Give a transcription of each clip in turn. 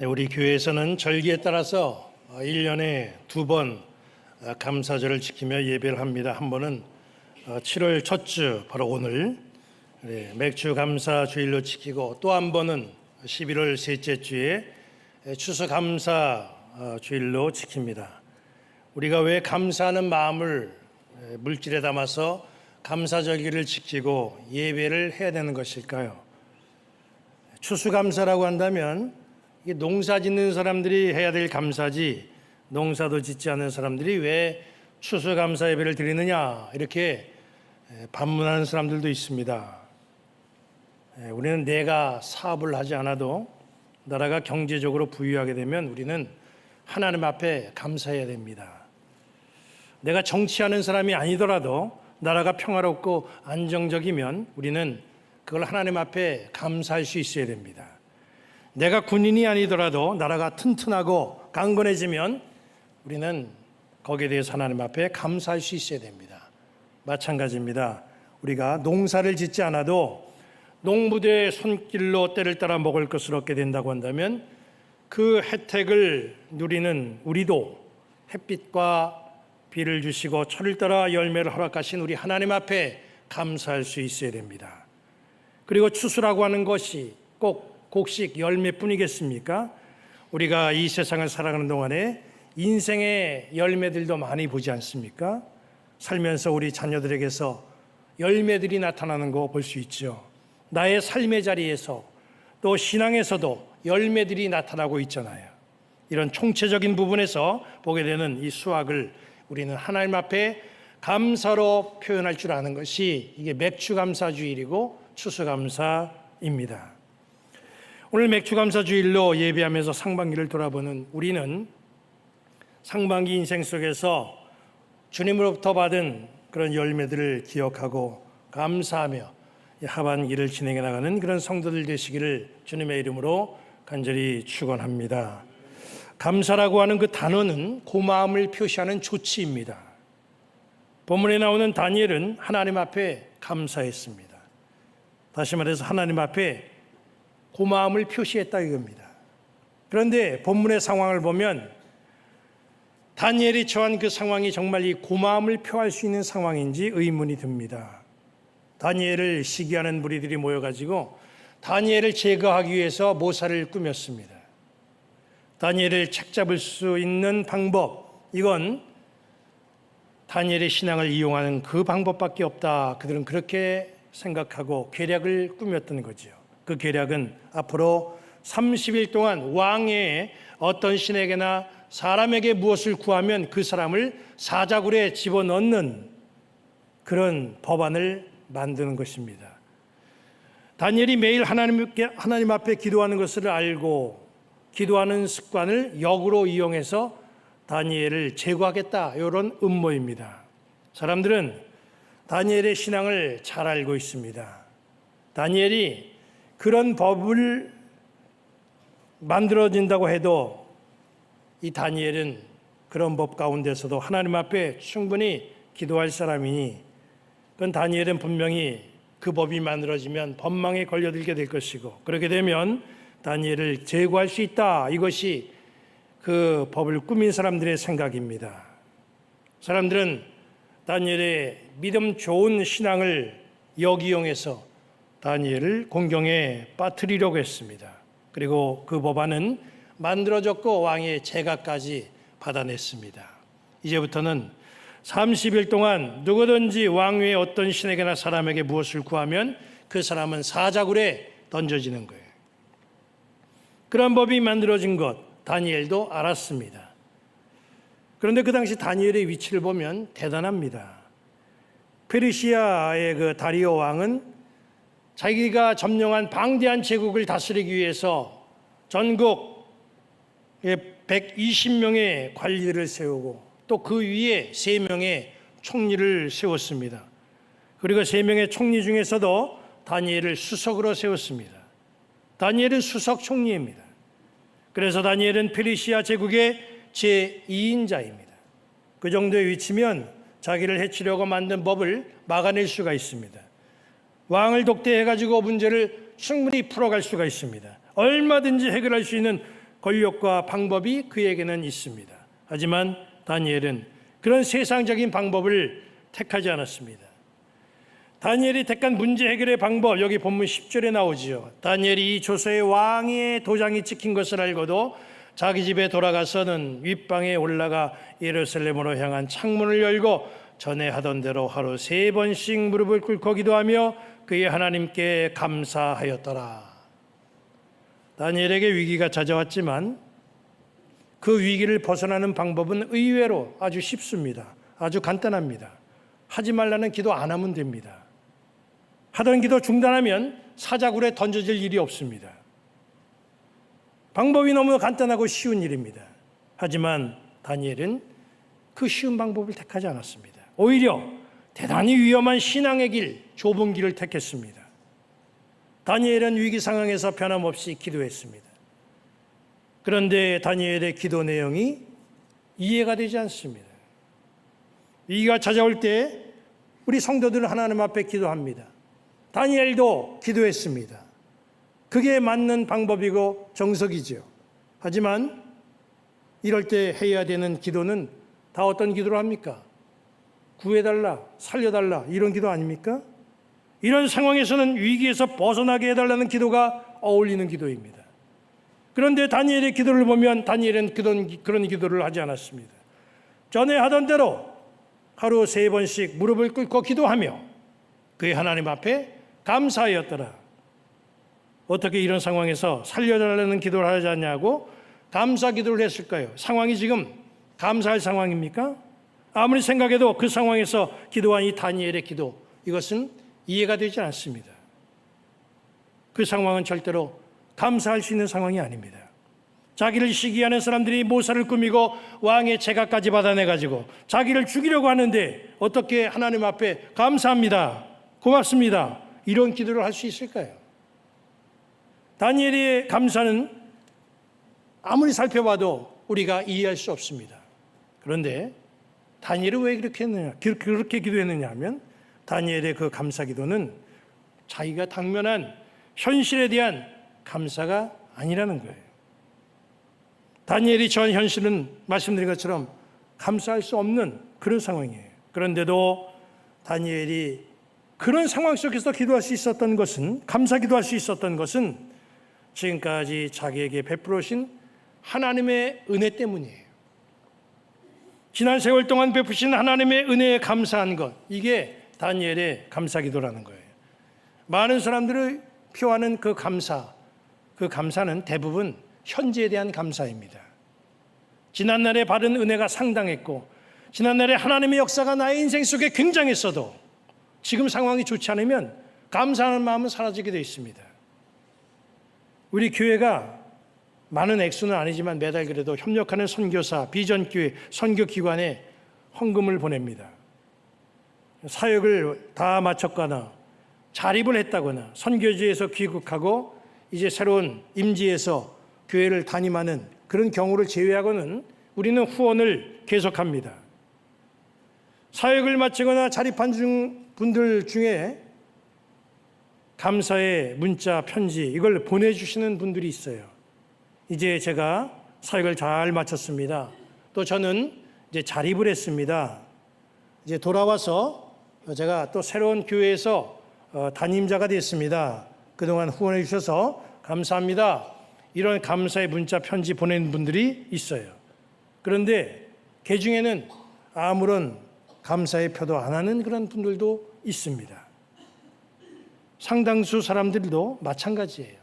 네, 우리 교회에서는 절기에 따라서 1년에 2번 감사절을 지키며 예배를 합니다. 한 번은 7월 첫 주, 바로 오늘 맥주 감사 주일로 지키고, 또 한 번은 11월 셋째 주에 추수 감사 주일로 지킵니다. 우리가 왜 감사하는 마음을 물질에 담아서 감사절기를 지키고 예배를 해야 되는 것일까요? 추수감사라고 한다면 이게 농사 짓는 사람들이 해야 될 감사지, 농사도 짓지 않는 사람들이 왜 추수감사 예배를 드리느냐, 이렇게 반문하는 사람들도 있습니다. 우리는 내가 사업을 하지 않아도 나라가 경제적으로 부유하게 되면 우리는 하나님 앞에 감사해야 됩니다. 내가 정치하는 사람이 아니더라도 나라가 평화롭고 안정적이면 우리는 그걸 하나님 앞에 감사할 수 있어야 됩니다. 내가 군인이 아니더라도 나라가 튼튼하고 강건해지면 우리는 거기에 대해서 하나님 앞에 감사할 수 있어야 됩니다. 마찬가지입니다. 우리가 농사를 짓지 않아도 농부들의 손길로 때를 따라 먹을 것을 얻게 된다고 한다면 그 혜택을 누리는 우리도 햇빛과 비를 주시고 철을 따라 열매를 허락하신 우리 하나님 앞에 감사할 수 있어야 됩니다. 그리고 추수라고 하는 것이 꼭 곡식 열매뿐이겠습니까? 우리가 이 세상을 살아가는 동안에 인생의 열매들도 많이 보지 않습니까? 살면서 우리 자녀들에게서 열매들이 나타나는 거 볼 수 있죠. 나의 삶의 자리에서 또 신앙에서도 열매들이 나타나고 있잖아요. 이런 총체적인 부분에서 보게 되는 이 수확을 우리는 하나님 앞에 감사로 표현할 줄 아는 것이 이게 맥주감사주일이고 추수감사입니다. 오늘 맥주감사주일로 예배하면서 상반기를 돌아보는 우리는 상반기 인생 속에서 주님으로부터 받은 그런 열매들을 기억하고 감사하며 하반기를 진행해 나가는 그런 성도들 되시기를 주님의 이름으로 간절히 축원합니다. 감사라고 하는 그 단어는 고마움을 표시하는 조치입니다. 본문에 나오는 다니엘은 하나님 앞에 감사했습니다. 다시 말해서 하나님 앞에 고마움을 표시했다 이겁니다. 그런데 본문의 상황을 보면 다니엘이 처한 그 상황이 정말 이 고마움을 표할 수 있는 상황인지 의문이 듭니다. 다니엘을 시기하는 무리들이 모여가지고 다니엘을 제거하기 위해서 모사를 꾸몄습니다. 다니엘을 책잡을 수 있는 방법, 이건 다니엘의 신앙을 이용하는 그 방법밖에 없다. 그들은 그렇게 생각하고 계략을 꾸몄던 거죠. 그 계략은 앞으로 30일 동안 왕의 어떤 신에게나 사람에게 무엇을 구하면 그 사람을 사자굴에 집어넣는 그런 법안을 만드는 것입니다. 다니엘이 매일 하나님 앞에 기도하는 것을 알고 기도하는 습관을 역으로 이용해서 다니엘을 제거하겠다, 이런 음모입니다. 사람들은 다니엘의 신앙을 잘 알고 있습니다. 다니엘이 그런 법을 만들어진다고 해도 이 다니엘은 그런 법 가운데서도 하나님 앞에 충분히 기도할 사람이니, 그건 다니엘은 분명히 그 법이 만들어지면 법망에 걸려들게 될 것이고, 그렇게 되면 다니엘을 제거할 수 있다, 이것이 그 법을 꾸민 사람들의 생각입니다. 사람들은 다니엘의 믿음 좋은 신앙을 역이용해서 다니엘을 공경에 빠뜨리려고 했습니다. 그리고 그 법안은 만들어졌고 왕의 제가까지 받아냈습니다. 이제부터는 30일 동안 누구든지 왕 외에 어떤 신에게나 사람에게 무엇을 구하면 그 사람은 사자굴에 던져지는 거예요. 그런 법이 만들어진 것 다니엘도 알았습니다. 그런데 그 당시 다니엘의 위치를 보면 대단합니다. 페르시아의 그 다리오 왕은 자기가 점령한 방대한 제국을 다스리기 위해서 전국에 120명의 관리들을 세우고 또 그 위에 3명의 총리를 세웠습니다. 그리고 3명의 총리 중에서도 다니엘을 수석으로 세웠습니다. 다니엘은 수석 총리입니다. 그래서 다니엘은 페르시아 제국의 제2인자입니다. 그 정도의 위치면 자기를 해치려고 만든 법을 막아낼 수가 있습니다. 왕을 독대해가지고 문제를 충분히 풀어갈 수가 있습니다. 얼마든지 해결할 수 있는 권력과 방법이 그에게는 있습니다. 하지만 다니엘은 그런 세상적인 방법을 택하지 않았습니다. 다니엘이 택한 문제 해결의 방법, 여기 본문 10절에 나오지요. 다니엘이 이 조서의 왕의 도장이 찍힌 것을 알고도 자기 집에 돌아가서는 윗방에 올라가 예루살렘으로 향한 창문을 열고 전에 하던 대로 하루 3번씩 무릎을 꿇고 기도하며 그의 하나님께 감사하였더라. 다니엘에게 위기가 찾아왔지만 그 위기를 벗어나는 방법은 의외로 아주 쉽습니다. 아주 간단합니다. 하지 말라는 기도 안 하면 됩니다. 하던 기도 중단하면 사자굴에 던져질 일이 없습니다. 방법이 너무 간단하고 쉬운 일입니다. 하지만 다니엘은 그 쉬운 방법을 택하지 않았습니다. 오히려 대단히 위험한 신앙의 길, 좁은 길을 택했습니다. 다니엘은 위기 상황에서 변함없이 기도했습니다. 그런데 다니엘의 기도 내용이 이해가 되지 않습니다. 위기가 찾아올 때 우리 성도들은 하나님 앞에 기도합니다. 다니엘도 기도했습니다. 그게 맞는 방법이고 정석이지요. 하지만 이럴 때 해야 되는 기도는 다 어떤 기도를 합니까? 구해달라, 살려달라 이런 기도 아닙니까? 이런 상황에서는 위기에서 벗어나게 해달라는 기도가 어울리는 기도입니다. 그런데 다니엘의 기도를 보면 다니엘은 그런 기도를 하지 않았습니다. 전에 하던 대로 하루 3번씩 무릎을 꿇고 기도하며 그의 하나님 앞에 감사하였더라. 어떻게 이런 상황에서 살려달라는 기도를 하지 않냐고 감사 기도를 했을까요? 상황이 지금 감사할 상황입니까? 아무리 생각해도 그 상황에서 기도한 이 다니엘의 기도, 이것은 이해가 되지 않습니다. 그 상황은 절대로 감사할 수 있는 상황이 아닙니다. 자기를 시기하는 사람들이 모사를 꾸미고 왕의 제각까지 받아내가지고 자기를 죽이려고 하는데 어떻게 하나님 앞에 감사합니다, 고맙습니다 이런 기도를 할 수 있을까요? 다니엘의 감사는 아무리 살펴봐도 우리가 이해할 수 없습니다. 그런데 다니엘은 왜 그렇게 했느냐? 그렇게 기도했느냐 하면 다니엘의 그 감사 기도는 자기가 당면한 현실에 대한 감사가 아니라는 거예요. 다니엘이 처한 현실은 말씀드린 것처럼 감사할 수 없는 그런 상황이에요. 그런데도 다니엘이 그런 상황 속에서 기도할 수 있었던 것은, 감사 기도할 수 있었던 것은 지금까지 자기에게 베풀어 주신 하나님의 은혜 때문이에요. 지난 세월 동안 베푸신 하나님의 은혜에 감사한 것, 이게 다니엘의 감사 기도라는 거예요. 많은 사람들을 표하는 그 감사는 대부분 현재에 대한 감사입니다. 지난날에 받은 은혜가 상당했고 지난날에 하나님의 역사가 나의 인생 속에 굉장했어도 지금 상황이 좋지 않으면 감사하는 마음은 사라지게 되어 있습니다. 우리 교회가 많은 액수는 아니지만 매달 그래도 협력하는 선교사, 비전교회, 선교기관에 헌금을 보냅니다. 사역을 다 마쳤거나 자립을 했다거나 선교지에서 귀국하고 이제 새로운 임지에서 교회를 담임하는 그런 경우를 제외하고는 우리는 후원을 계속합니다. 사역을 마치거나 자립한 분들 중에 감사의 문자, 편지 이걸 보내주시는 분들이 있어요. 이제 제가 사역을 잘 마쳤습니다. 또 저는 이제 자립을 했습니다. 이제 돌아와서 제가 또 새로운 교회에서 담임자가 됐습니다. 그동안 후원해 주셔서 감사합니다. 이런 감사의 문자, 편지 보내는 분들이 있어요. 그런데 그 중에는 아무런 감사의 표도 안 하는 그런 분들도 있습니다. 상당수 사람들도 마찬가지예요.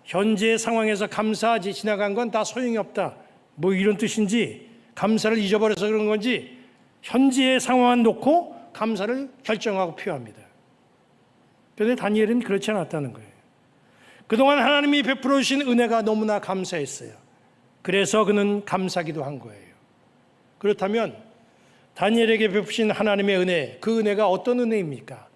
현재 상황에서 감사하지 지나간 건 다 소용이 없다. 뭐 이런 뜻인지 감사를 잊어버려서 그런 건지 현재의 상황만 놓고 감사를 결정하고 표합니다. 그런데 다니엘은 그렇지 않았다는 거예요. 그동안 하나님이 베풀어 주신 은혜가 너무나 감사했어요. 그래서 그는 감사기도 한 거예요. 그렇다면 다니엘에게 베푸신 하나님의 은혜, 그 은혜가 어떤 은혜입니까?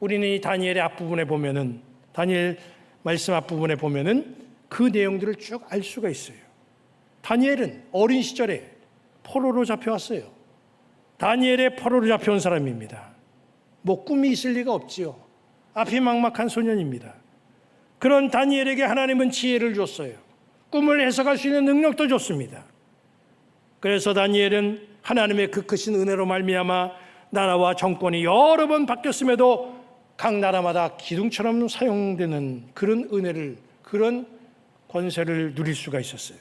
우리는 이 다니엘의 앞부분에 보면은, 다니엘 말씀 앞부분에 보면은 그 내용들을 쭉 알 수가 있어요. 다니엘은 어린 시절에 포로로 잡혀왔어요. 다니엘의 포로로 잡혀온 사람입니다. 뭐 꿈이 있을 리가 없지요. 앞이 막막한 소년입니다. 그런 다니엘에게 하나님은 지혜를 줬어요. 꿈을 해석할 수 있는 능력도 줬습니다. 그래서 다니엘은 하나님의 그 크신 은혜로 말미암아 나라와 정권이 여러 번 바뀌었음에도 각 나라마다 기둥처럼 사용되는 그런 은혜를, 그런 권세를 누릴 수가 있었어요.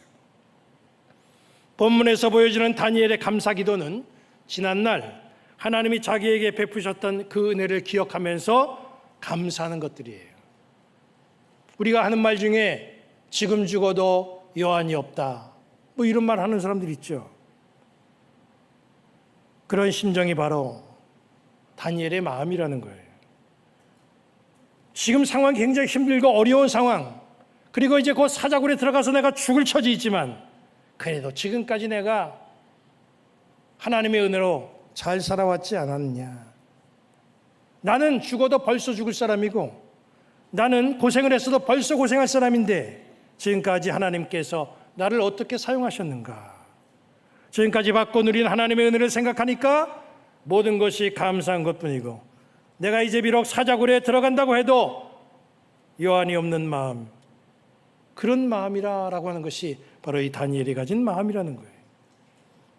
본문에서 보여지는 다니엘의 감사 기도는 지난날 하나님이 자기에게 베푸셨던 그 은혜를 기억하면서 감사하는 것들이에요. 우리가 하는 말 중에 지금 죽어도 여한이 없다, 뭐 이런 말 하는 사람들 있죠. 그런 심정이 바로 다니엘의 마음이라는 거예요. 지금 상황이 굉장히 힘들고 어려운 상황, 그리고 이제 곧 사자굴에 들어가서 내가 죽을 처지 있지만 그래도 지금까지 내가 하나님의 은혜로 잘 살아왔지 않았느냐. 나는 죽어도 벌써 죽을 사람이고 나는 고생을 했어도 벌써 고생할 사람인데 지금까지 하나님께서 나를 어떻게 사용하셨는가. 지금까지 받고 누린 하나님의 은혜를 생각하니까 모든 것이 감사한 것뿐이고 내가 이제 비록 사자굴에 들어간다고 해도 여한이 없는 마음, 그런 마음이라고 하는 것이 바로 이 다니엘이 가진 마음이라는 거예요.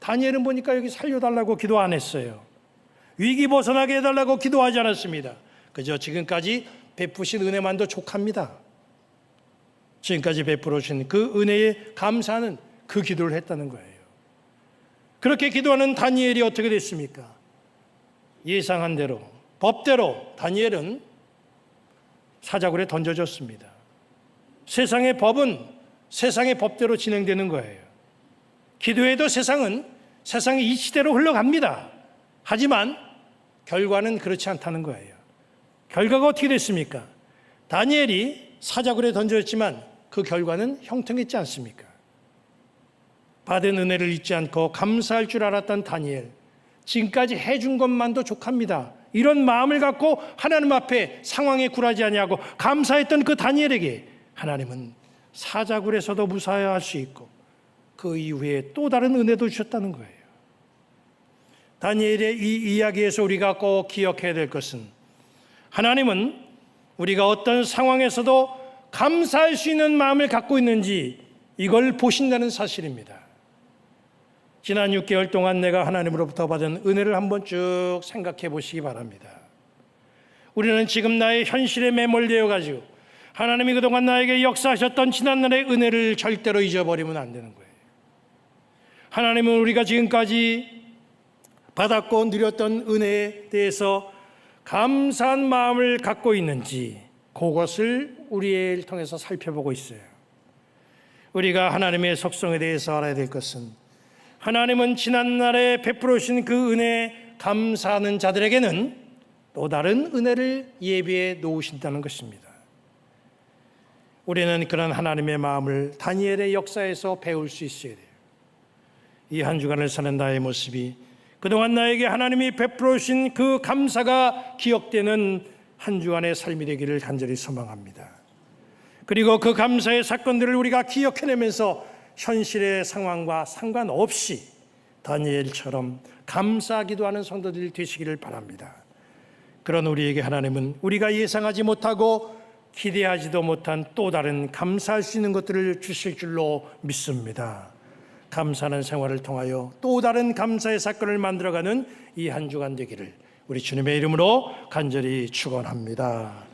다니엘은 보니까 여기 살려달라고 기도 안 했어요. 위기 벗어나게 해달라고 기도하지 않았습니다. 그저 지금까지 베푸신 은혜만도 족합니다. 지금까지 베풀어 주신 그 은혜에 감사하는 그 기도를 했다는 거예요. 그렇게 기도하는 다니엘이 어떻게 됐습니까? 예상한 대로, 법대로 다니엘은 사자굴에 던져졌습니다. 세상의 법은 세상의 법대로 진행되는 거예요. 기도해도 세상은 세상의 이치대로 흘러갑니다. 하지만 결과는 그렇지 않다는 거예요. 결과가 어떻게 됐습니까? 다니엘이 사자굴에 던져졌지만 그 결과는 형통했지 않습니까? 받은 은혜를 잊지 않고 감사할 줄 알았던 다니엘, 지금까지 해준 것만도 족합니다. 이런 마음을 갖고 하나님 앞에 상황에 굴하지 아니하고 감사했던 그 다니엘에게 하나님은 사자굴에서도 무사할 수 있고 그 이후에 또 다른 은혜도 주셨다는 거예요. 다니엘의 이 이야기에서 우리가 꼭 기억해야 될 것은 하나님은 우리가 어떤 상황에서도 감사할 수 있는 마음을 갖고 있는지 이걸 보신다는 사실입니다. 지난 6개월 동안 내가 하나님으로부터 받은 은혜를 한번 쭉 생각해 보시기 바랍니다. 우리는 지금 나의 현실에 매몰되어 가지고 하나님이 그동안 나에게 역사하셨던 지난날의 은혜를 절대로 잊어버리면 안 되는 거예요. 하나님은 우리가 지금까지 받았고 누렸던 은혜에 대해서 감사한 마음을 갖고 있는지 그것을 우리를 통해서 살펴보고 있어요. 우리가 하나님의 속성에 대해서 알아야 될 것은 하나님은 지난날에 베풀어 주신 그 은혜에 감사하는 자들에게는 또 다른 은혜를 예비해 놓으신다는 것입니다. 우리는 그런 하나님의 마음을 다니엘의 역사에서 배울 수 있어야 돼요. 이 한 주간을 사는 나의 모습이 그동안 나에게 하나님이 베풀어 주신 그 감사가 기억되는 한 주간의 삶이 되기를 간절히 소망합니다. 그리고 그 감사의 사건들을 우리가 기억해내면서 현실의 상황과 상관없이 다니엘처럼 감사하기도 하는 성도들이 되시기를 바랍니다. 그런 우리에게 하나님은 우리가 예상하지 못하고 기대하지도 못한 또 다른 감사할 수 있는 것들을 주실 줄로 믿습니다. 감사하는 생활을 통하여 또 다른 감사의 사건을 만들어가는 이 한 주간 되기를 우리 주님의 이름으로 간절히 축원합니다.